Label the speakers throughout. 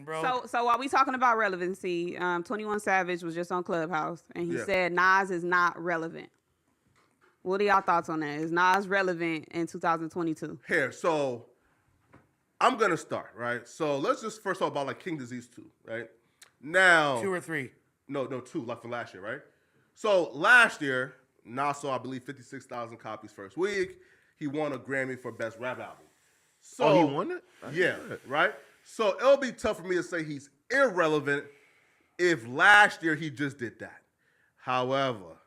Speaker 1: bro.
Speaker 2: So while we talking about relevancy, 21 Savage was just on Clubhouse, and he said Nas is not relevant. What are y'all thoughts on that? Is Nas relevant in 2022?
Speaker 3: Here, so I'm gonna start, right? So let's just first talk about like King Disease 2, right? Now
Speaker 1: 2 or 3?
Speaker 3: No, 2, like from last year, right? So last year, Nas sold, I believe, 56,000 copies first week. He won a Grammy for Best Rap Album. So
Speaker 4: he won it?
Speaker 3: Yeah, right? So it'll be tough for me to say he's irrelevant if last year he just did that. However,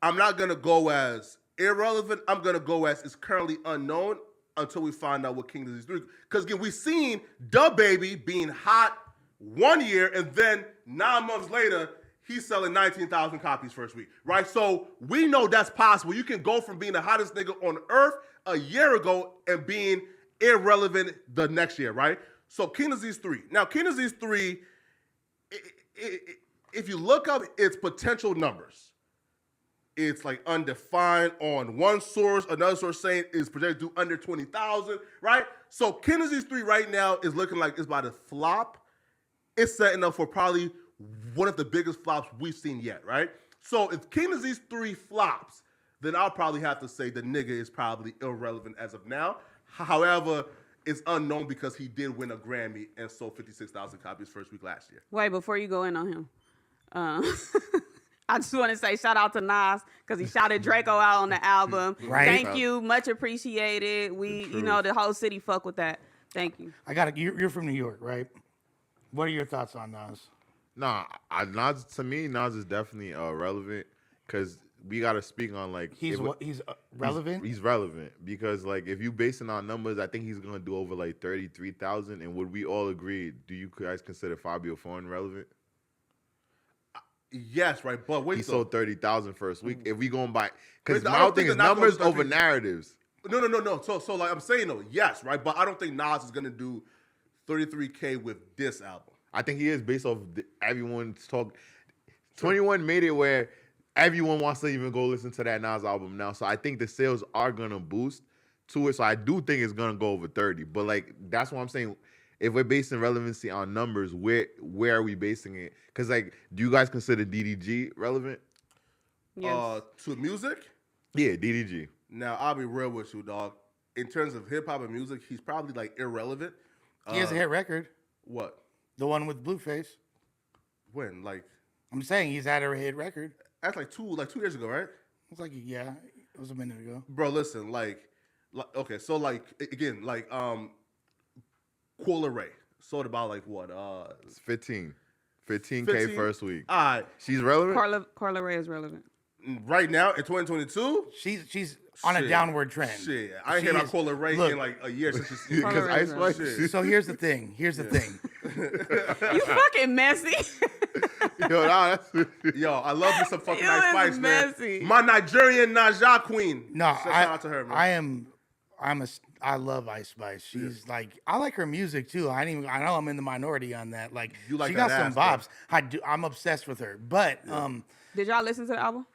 Speaker 3: I'm not going to go as irrelevant. I'm going to go as it's currently unknown until we find out what King Disease 3. Because again, we've seen DaBaby being hot 1 year, and then 9 months later, he's selling 19,000 copies first week, right? So we know that's possible. You can go from being the hottest nigga on earth a year ago and being irrelevant the next year, right? So King Disease 3. Now, King Disease 3, if you look up its potential numbers, it's like undefined on one source, another source saying it's projected to do under 20,000, right? So King Disease 3 right now is looking like it's about to flop. It's setting up for probably one of the biggest flops we've seen yet, right? So if King Disease 3 flops, then I'll probably have to say the nigga is probably irrelevant as of now. However, it's unknown because he did win a Grammy and sold 56,000 copies first week last year.
Speaker 2: Wait, before you go in on him, I just want to say shout out to Nas because he shouted Draco out on the album.
Speaker 1: Right.
Speaker 2: Thank you, much appreciated. We, the whole city fuck with that. Thank you.
Speaker 1: You're from New York, right? What are your thoughts on Nas?
Speaker 4: Nah, Nas, to me, Nas is definitely relevant because we got to speak on like
Speaker 1: he's relevant.
Speaker 4: He's relevant because like if you basing on numbers, I think he's gonna do over like 33,000. And would we all agree? Do you guys consider Fabio Foreign relevant?
Speaker 3: Yes, right. But wait,
Speaker 4: he sold 30,000 first week. If we going by, because
Speaker 3: I
Speaker 4: my
Speaker 3: don't
Speaker 4: thing
Speaker 3: think
Speaker 4: is
Speaker 3: the Nas
Speaker 4: numbers
Speaker 3: goes
Speaker 4: over
Speaker 3: 30.
Speaker 4: narratives.
Speaker 3: No. So like I'm saying though, yes, right. But I don't think Nas is gonna do 33K with this album.
Speaker 4: I think he is based off everyone's talk. 21 made it where everyone wants to even go listen to that Nas album now. So I think the sales are gonna boost to it. So I do think it's gonna go over 30. But like that's what I'm saying. If we're basing relevancy on numbers, where are we basing it? Because like, do you guys consider DDG relevant?
Speaker 2: Yes.
Speaker 3: To music?
Speaker 4: Yeah, DDG.
Speaker 3: Now I'll be real with you, dog. In terms of hip hop and music, he's probably like irrelevant.
Speaker 1: He has a hit record.
Speaker 3: What?
Speaker 1: The one with Blueface.
Speaker 3: When? Like
Speaker 1: I'm saying he's had a hit record.
Speaker 3: That's like 2 years ago, right?
Speaker 1: It's like it was a minute ago.
Speaker 3: Bro, listen, like okay, so like again, like Coil Ray sold about like what?
Speaker 4: It's 15K first week.
Speaker 3: All right,
Speaker 4: she's relevant.
Speaker 2: Carla Ray is relevant.
Speaker 3: Right now in 2022,
Speaker 1: she's on a downward trend.
Speaker 3: Shit, I ain't heard about Coil Ray in like a year since she's
Speaker 4: because Ice Spice.
Speaker 1: So here's the thing.
Speaker 2: You fucking messy.
Speaker 4: Yo,
Speaker 3: I love me some fucking Ice Spice,
Speaker 2: messy.
Speaker 3: Man. My Nigerian Naja queen.
Speaker 1: No,
Speaker 3: shout out to her, man.
Speaker 1: I love Ice Spice. She's like, I like her music too. I know I'm in the minority on that. Like,
Speaker 3: you like
Speaker 1: she got some bops.
Speaker 3: Though.
Speaker 1: I'm obsessed with her. But
Speaker 2: did y'all listen to the album?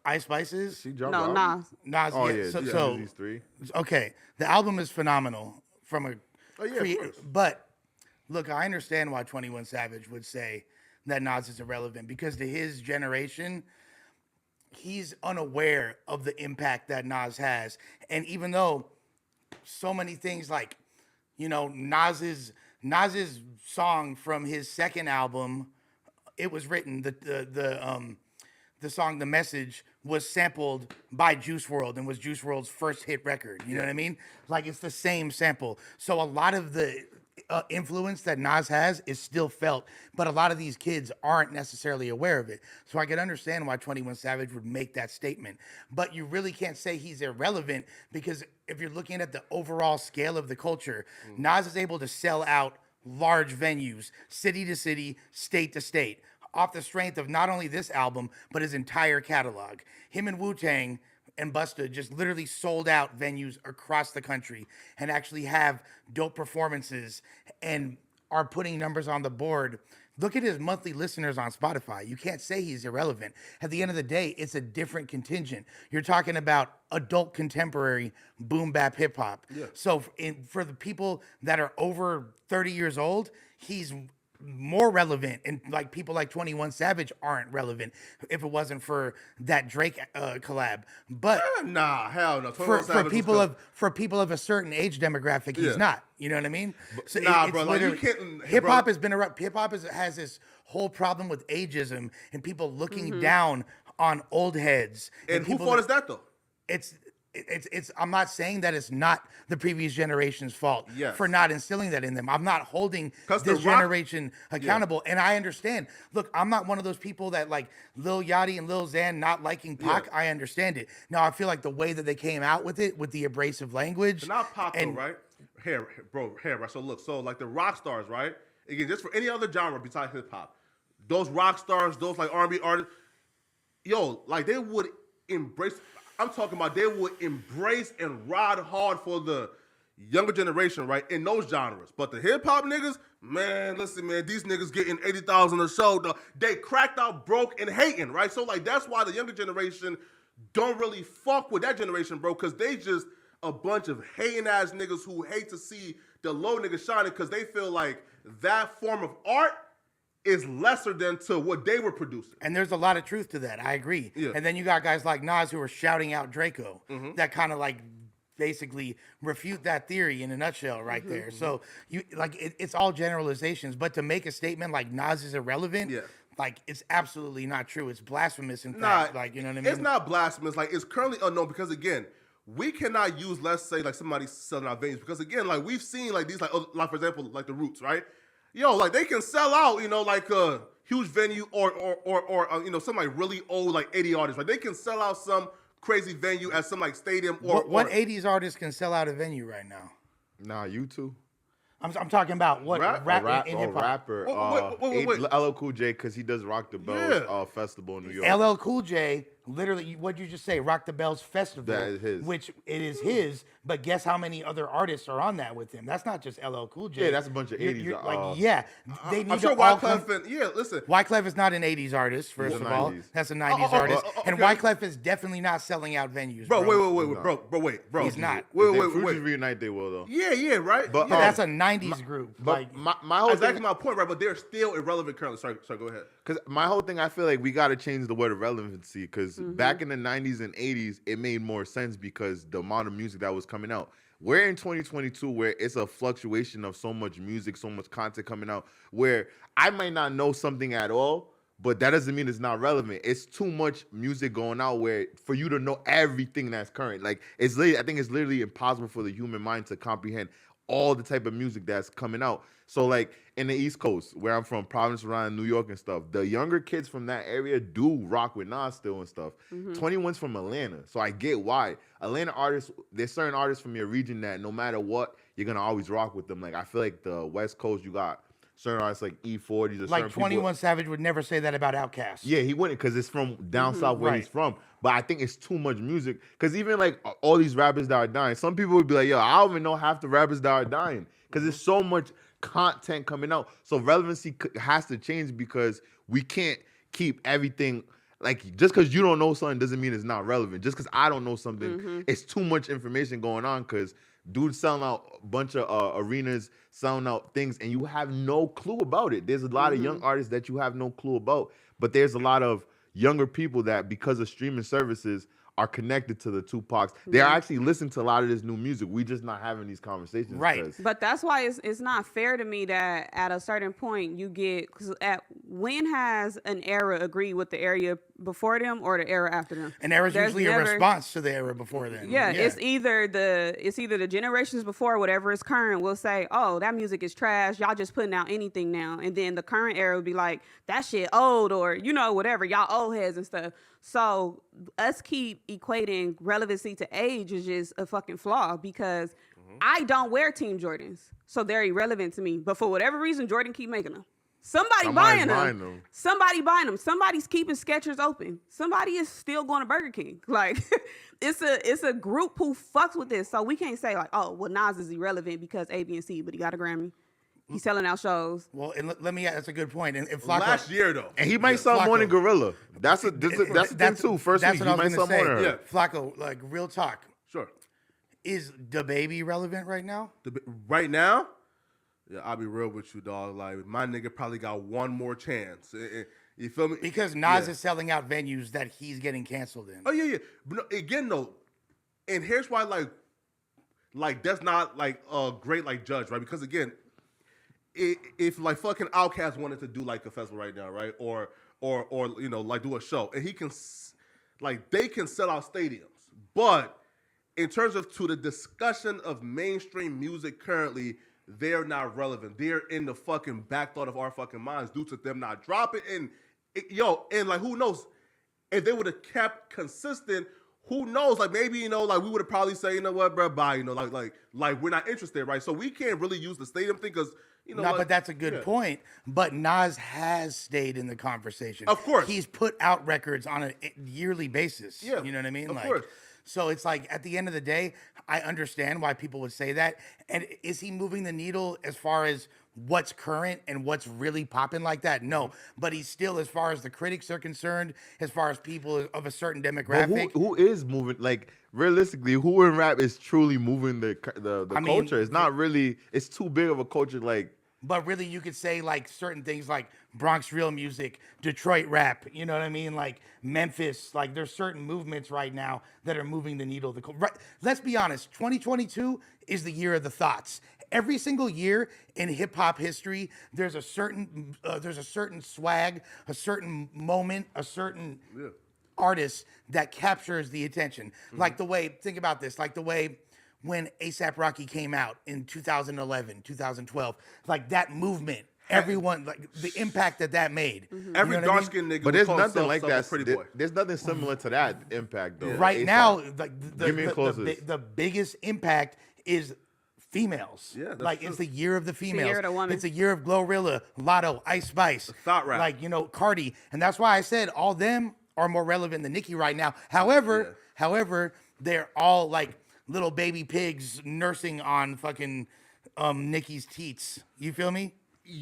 Speaker 1: Ice Spice's?
Speaker 4: She dropped
Speaker 2: no,
Speaker 4: Nas.
Speaker 1: Nas.
Speaker 4: Oh
Speaker 1: yeah.
Speaker 4: yeah.
Speaker 1: So
Speaker 4: these 3.
Speaker 1: Okay, the album is phenomenal from a.
Speaker 3: Oh yeah, of course.
Speaker 1: But look, I understand why 21 Savage would say that Nas is irrelevant because to his generation, he's unaware of the impact that Nas has. And even though so many things like, Nas's song from his second album, it was written, the song The Message was sampled by Juice WRLD and was Juice WRLD's first hit record. You know what I mean? Like it's the same sample. So a lot of the influence that Nas has is still felt, but a lot of these kids aren't necessarily aware of it. So I can understand why 21 Savage would make that statement. But you really can't say he's irrelevant because if you're looking at the overall scale of the culture, Nas is able to sell out large venues, city to city, state to state, off the strength of not only this album, but his entire catalog. Him and Wu-Tang and Busta just literally sold out venues across the country and actually have dope performances and are putting numbers on the board. Look at his monthly listeners on Spotify. You can't say he's irrelevant. At the end of the day, it's a different contingent. You're talking about adult contemporary boom bap hip hop.
Speaker 3: Yeah.
Speaker 1: So for the people that are over 30 years old, he's more relevant, and like people like 21 Savage aren't relevant if it wasn't for that Drake collab. But
Speaker 3: Nah, hell no. 21
Speaker 1: for
Speaker 3: Savage was
Speaker 1: people
Speaker 3: cool.
Speaker 1: for people of a certain age demographic, he's
Speaker 3: Yeah.
Speaker 1: not. You know what I mean? So
Speaker 3: nah, bro, like, you can't-
Speaker 1: hip hop
Speaker 3: bro.
Speaker 1: has been around. Hip hop has this whole problem with ageism and people looking
Speaker 2: Mm-hmm.
Speaker 1: down on old heads.
Speaker 3: And who
Speaker 1: people
Speaker 3: fault is that though?
Speaker 1: It's I'm not saying that it's not the previous generation's fault
Speaker 3: Yes.
Speaker 1: for not instilling that in them. I'm not holding
Speaker 3: 'Cause
Speaker 1: this
Speaker 3: The Rock-
Speaker 1: generation accountable. And I understand. Look, I'm not one of those people that like Lil Yachty and Lil Xan not liking Pac.
Speaker 3: Yeah.
Speaker 1: I understand it. Now I feel like the way that they came out with it, with the abrasive language.
Speaker 3: Not pop though,
Speaker 1: and
Speaker 3: right? Here, bro, right? So look, so like the rock stars, right? Again, just for any other genre besides hip hop, those rock stars, those like R&B artists, yo, like they would embrace. I'm talking about they would embrace and ride hard for the younger generation, right? In those genres, but the hip hop niggas, man, listen, man, these niggas getting 80,000 a show. They cracked out broke and hating, right? So like that's why the younger generation don't really fuck with that generation, bro, because they just a bunch of hating ass niggas who hate to see the low niggas shining because they feel like that form of art is lesser than to what they were producing.
Speaker 1: And there's a lot of truth to that. I agree.
Speaker 3: Yeah.
Speaker 1: And then you got guys like Nas who are shouting out Draco
Speaker 3: Mm-hmm.
Speaker 1: that kind of like basically refute that theory in a nutshell right there. So you like it's all generalizations, but to make a statement like Nas is irrelevant,
Speaker 3: Yeah.
Speaker 1: like it's absolutely not true. It's blasphemous in
Speaker 3: Nah,
Speaker 1: fact. Like, you know what I mean?
Speaker 3: It's not blasphemous. Like, it's currently unknown because, again, we cannot use, let's say, like somebody selling out venues because, again, like we've seen like these, like for example, like the Roots, right? Yo, like they can sell out, you know, like a huge venue or you know, some like really old like 80 artists, right? They can sell out some crazy venue at some like stadium or
Speaker 1: what 80s artist can sell out a venue right now?
Speaker 4: Nah, you too.
Speaker 1: I'm talking about what
Speaker 3: Rap?
Speaker 1: rap in
Speaker 4: A
Speaker 1: hip hop.
Speaker 4: rapper.
Speaker 3: Wait.
Speaker 4: LL Cool J, because he does Rock the Bells
Speaker 3: Yeah.
Speaker 4: festival in New York.
Speaker 1: LL Cool J, literally, what'd you just say? Rock the Bells Festival.
Speaker 4: That is his.
Speaker 1: Which it is his, but guess how many other artists are on that with him? That's not just LL Cool J.
Speaker 4: Yeah, that's a bunch of 80s,
Speaker 1: Like, yeah. They need
Speaker 3: I'm sure
Speaker 1: to all come.
Speaker 3: Wyclef and yeah, listen.
Speaker 1: Wyclef is not an 80s artist, first
Speaker 4: He's
Speaker 1: of
Speaker 4: a
Speaker 1: all.
Speaker 4: 90s.
Speaker 1: That's a 90s artist. And
Speaker 3: okay.
Speaker 1: Wyclef is definitely not selling out venues,
Speaker 3: Bro,
Speaker 1: bro.
Speaker 3: wait, bro.
Speaker 1: He's not.
Speaker 3: Wait.
Speaker 4: If Fugees reunite, they will though.
Speaker 3: Yeah, right.
Speaker 4: But,
Speaker 1: Yeah,
Speaker 3: yeah,
Speaker 1: that's a 90s group.
Speaker 4: But
Speaker 1: Like,
Speaker 4: my whole
Speaker 3: that's
Speaker 4: thing,
Speaker 3: actually my point, right? But they're still irrelevant currently. Sorry, go ahead.
Speaker 4: because my whole thing, I feel like we got to change the word of relevancy. Because back in the 90s and 80s, it made more sense because the amount of music that was coming out. We're in 2022 where it's a fluctuation of so much music, so much content coming out, where I might not know something at all, but that doesn't mean it's not relevant. It's too much music going out where for you to know everything that's current. Like it's literally, I think it's literally impossible for the human mind to comprehend all the type of music that's coming out. So like in the East Coast, where I'm from, Providence, around New York and stuff, the younger kids from that area do rock with Nas still and stuff. 21's from Atlanta, so I get why. Atlanta artists, there's certain artists from your region that no matter what, you're gonna always rock with them. Like I feel like the West Coast, you got certain artists like E40s or
Speaker 1: like
Speaker 4: certain
Speaker 1: 21
Speaker 4: people.
Speaker 1: Savage would never say that about Outkast.
Speaker 4: Yeah, he wouldn't because it's from down south where he's
Speaker 1: Right.
Speaker 4: from. But I think it's too much music. Because even like all these rappers that are dying, some people would be like, yo, I don't even know half the rappers that are dying. Because there's so much content coming out. So relevancy has to change because we can't keep everything. Like, just because you don't know something doesn't mean it's not relevant. Just because I don't know something, it's too much information going on because dudes selling out a bunch of arenas, selling out things, and you have no clue about it. There's a lot of young artists that you have no clue about, but there's a lot of younger people that, because of streaming services, are connected to the Tupacs. They're actually listening to a lot of this new music. We just not having these conversations.
Speaker 1: Right.
Speaker 4: 'cause-
Speaker 2: But that's why it's not fair to me that at a certain point you get, because when has an era agreed with the era before them or the era after them?
Speaker 1: And there was
Speaker 2: There's
Speaker 1: usually
Speaker 2: never-
Speaker 1: a response to the era before then.
Speaker 2: Yeah, it's either the generations before, whatever is current, will say, "Oh, that music is trash. Y'all just putting out anything now," and then the current era would be like, "That shit old," or whatever, y'all old heads and stuff. So us keep equating relevancy to age is just a fucking flaw because I don't wear Team Jordans, so they're irrelevant to me. But for whatever reason, Jordan keep making them. Somebody's buying them. Somebody buying them. Somebody's keeping Skechers open. Somebody is still going to Burger King. Like it's a group who fucks with this. So we can't say like, oh, well, Nas is irrelevant because A, B, and C, but he got a Grammy. He's selling out shows.
Speaker 1: Well, and let me. That's a good point. And Flakko,
Speaker 3: Last year though.
Speaker 4: And he might sell more than
Speaker 1: Flakko.
Speaker 4: Gorilla. That's the thing too. First
Speaker 1: that's
Speaker 4: week,
Speaker 1: what
Speaker 4: he
Speaker 1: I
Speaker 4: might
Speaker 1: was
Speaker 4: sell
Speaker 1: gonna
Speaker 4: more
Speaker 1: say.
Speaker 4: than her.
Speaker 3: Yeah.
Speaker 1: Flakko, like real talk,
Speaker 3: Sure.
Speaker 1: is the baby relevant right now?
Speaker 3: Right now, yeah, I'll be real with you, dog. Like my nigga probably got one more chance. You feel me?
Speaker 1: Because Nas is selling out venues that he's getting canceled in.
Speaker 3: Oh yeah. But no, again though, and here's why like that's not like a great like judge, right? Because again, if like fucking Outkast wanted to do like a festival right now, right? Or you know like do a show, and he can like they can sell out stadiums, but in terms of to the discussion of mainstream music currently, they're not relevant. They're in the fucking back thought of our fucking minds due to them not dropping. And and like who knows if they would have kept consistent. Who knows? Like maybe like we would have probably said, you know what, bro, bye. Like we're not interested, right? So we can't really use the stadium thing because
Speaker 1: No,
Speaker 3: like,
Speaker 1: but that's a good point. But Nas has stayed in the conversation.
Speaker 3: Of course.
Speaker 1: He's put out records on a yearly basis.
Speaker 3: Yeah,
Speaker 1: You know what I mean?
Speaker 3: of
Speaker 1: Like,
Speaker 3: course.
Speaker 1: so it's like at the end of the day, I understand why people would say that. And is he moving the needle as far as what's current and what's really popping like that? No. But he's still, as far as the critics are concerned, as far as people of a certain
Speaker 4: But
Speaker 1: demographic.
Speaker 4: who is moving? Like realistically, who in rap is truly moving the
Speaker 1: mean,
Speaker 4: culture? It's not really. It's too big of a culture. Like
Speaker 1: But really, you could say like certain things like Bronx real music, Detroit rap, you know what I mean? Like Memphis, like there's certain movements right now that are moving the needle. Right, let's be honest, 2022 is the year of the thoughts. Every single year in hip hop history, there's a certain swag, a certain moment, a certain artist that captures the attention. Like the way, think about this, like the way when A$AP Rocky came out in 2011, 2012, like that movement, everyone, like the impact that made. You
Speaker 3: every
Speaker 1: know what I mean?
Speaker 3: dark skinned nigga.
Speaker 4: but
Speaker 3: would
Speaker 4: there's
Speaker 3: call
Speaker 4: nothing
Speaker 3: himself
Speaker 4: like that.
Speaker 3: Pretty boy.
Speaker 4: There's nothing similar to that impact though.
Speaker 1: Right
Speaker 4: A$AP.
Speaker 1: now, like
Speaker 4: Give me the closest.
Speaker 1: the biggest impact is females.
Speaker 3: Yeah, that's
Speaker 1: like
Speaker 3: true.
Speaker 1: it's the year of the females.
Speaker 2: year of the woman.
Speaker 1: It's the year of Glorilla, Lotto, Ice Spice,
Speaker 3: thought rap.
Speaker 1: like Cardi, and that's why I said all them are more relevant than Nicki right now. However, they're all like little baby pigs nursing on fucking Nicki's teats. You feel me?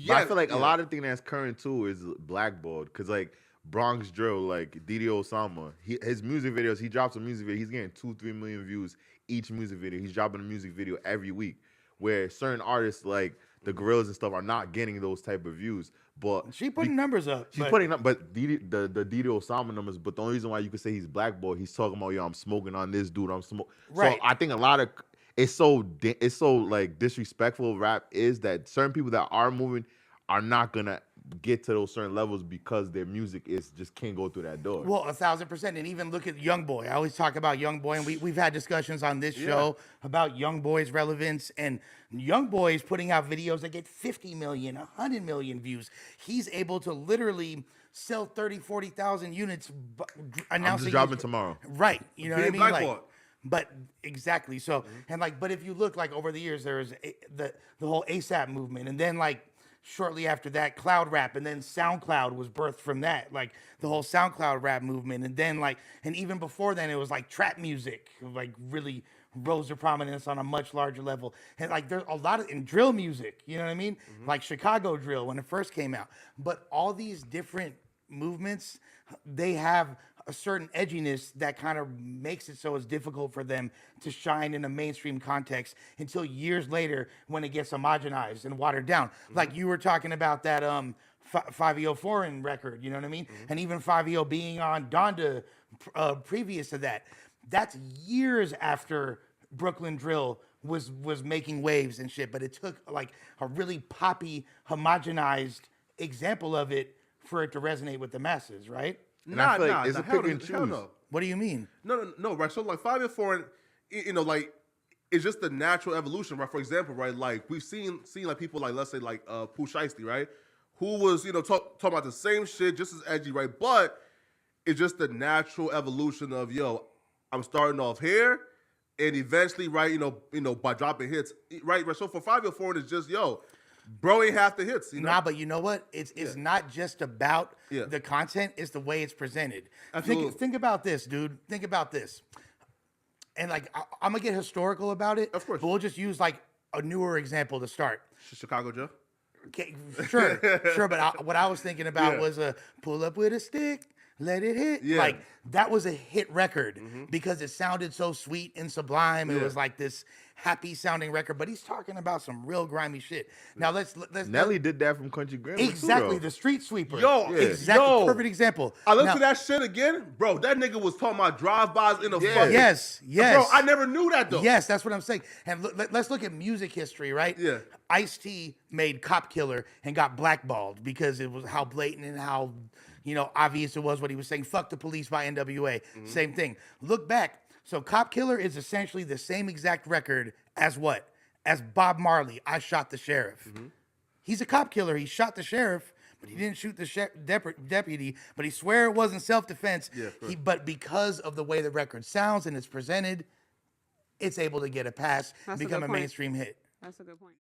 Speaker 4: But I feel like a lot of thing that's current too is blackballed because like Bronx Drill, like Didi Osama, his music videos, he drops a music video, he's getting 2-3 million views each music video. He's dropping a music video every week. Where certain artists like the Gorillas and stuff are not getting those type of views. But
Speaker 1: She putting numbers up.
Speaker 4: she's
Speaker 1: but-
Speaker 4: putting up, but the Didi Osama numbers. But the only reason why you could say he's blackballed, he's talking about I'm smoking on this dude. I'm smoking.
Speaker 1: Right.
Speaker 4: So I think a lot of it's so like disrespectful. Rap is that certain people that are moving are not gonna get to those certain levels because their music is just can't go through that door.
Speaker 1: Well, 1,000%. And even look at YoungBoy. I always talk about YoungBoy, and we've had discussions on this show about YoungBoy's relevance. And YoungBoy is putting out videos that get 50 million, 100 million views. He's able to literally sell 30, 40,000 units announcing.
Speaker 4: dropping
Speaker 1: his-
Speaker 4: tomorrow.
Speaker 1: Right. You know what I
Speaker 3: Being
Speaker 1: mean?
Speaker 3: blackballed.
Speaker 1: But exactly. So, and like, but if you look like over the years, there's the whole ASAP movement. And then like, shortly after that, cloud rap, and then SoundCloud was birthed from that, like the whole SoundCloud rap movement. And then like, and even before then, it was like trap music, like really rose to prominence on a much larger level. And like, there's a lot of in drill music, you know what I mean? Like Chicago drill when it first came out. But all these different movements, they have a certain edginess that kind of makes it so it's difficult for them to shine in a mainstream context until years later when it gets homogenized and watered down. Like you were talking about that 5EO Foreign record, you know what I mean? And even 5EO being on Donda previous to that. That's years after Brooklyn Drill was making waves and shit, but it took like a really poppy, homogenized example of it for it to resonate with the masses, right?
Speaker 4: And I feel like it's a pick and choose.
Speaker 3: No.
Speaker 1: What do you mean?
Speaker 3: No, right? So like 5 year foreign, like it's just the natural evolution, right? For example, right, like we've seen like people like let's say like Pooh Shiesty, right, who was talking about the same shit, just as edgy, right? But it's just the natural evolution of I'm starting off here, and eventually, right, by dropping hits, right. So for 5 year foreign, it's just bro ain't half the hits,
Speaker 1: Nah, but you know what? It's not just about
Speaker 3: Yeah.
Speaker 1: the content, it's the way it's presented.
Speaker 3: Absolutely.
Speaker 1: Think about this, dude. Think about this. And like I'm gonna get historical about it.
Speaker 3: Of course.
Speaker 1: But we'll just use like a newer example to start.
Speaker 3: Chicago Joe.
Speaker 1: Okay, sure. But what I was thinking about
Speaker 3: Yeah.
Speaker 1: was a pull up with a stick, let it hit.
Speaker 3: Yeah.
Speaker 1: Like that was a hit record because it sounded so sweet and sublime. It
Speaker 3: Yeah.
Speaker 1: was like this happy sounding record. But he's talking about some real grimy shit. Now let's
Speaker 4: Nelly did that from Country Grammar.
Speaker 1: exactly
Speaker 4: too, though.
Speaker 1: the street sweeper.
Speaker 3: Yo,
Speaker 1: exactly,
Speaker 3: yo.
Speaker 1: perfect example.
Speaker 3: I listened
Speaker 1: Now-
Speaker 3: to that shit again, bro. That nigga was talking about drive-bys in the
Speaker 4: Yeah.
Speaker 3: fucking.
Speaker 1: Yes, yes.
Speaker 3: Bro, I never knew that though.
Speaker 1: Yes, that's what I'm saying. And let's look at music history, right?
Speaker 3: Yeah.
Speaker 1: Ice-T made Cop Killer and got blackballed because it was how blatant and how, obvious it was what he was saying. Fuck the police by NWA. Same thing. Look back. So Cop Killer is essentially the same exact record as what? As Bob Marley, I Shot the Sheriff. He's a cop killer. He shot the sheriff, but he didn't shoot the deputy. But he swear it wasn't self-defense.
Speaker 3: Yeah,
Speaker 1: But because of the way the record sounds and it's presented, it's able to get a pass and
Speaker 2: That's a
Speaker 1: become
Speaker 2: good
Speaker 1: a
Speaker 2: point.
Speaker 1: mainstream hit.
Speaker 2: That's a good point.